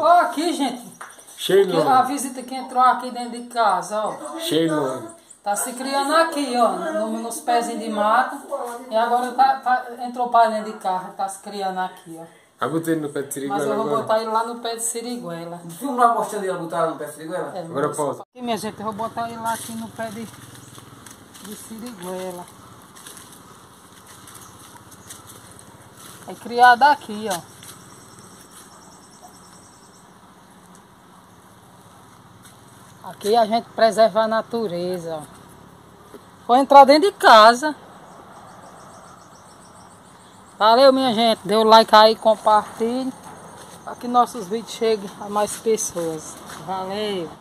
Ó, aqui, gente. Cheio A visita que entrou aqui dentro de casa, ó. Cheio Tá se criando aqui, ó, nos pezinhos de mato. E agora entrou para dentro de casa, tá se criando aqui, ó. Eu botei no pé de siriguela. Mas eu vou agora. botar ele lá no pé de siriguela. Filma lá mostrando ele botar no pé de siriguela? Agora pausa. Aqui, minha gente, eu vou botar ele lá aqui no pé de siriguela. É criado aqui, ó. Aqui a gente preserva a natureza, ó. Vou entrar dentro de casa. Valeu, minha gente. Dê o like aí, compartilhe. Para que nossos vídeos cheguem a mais pessoas. Valeu.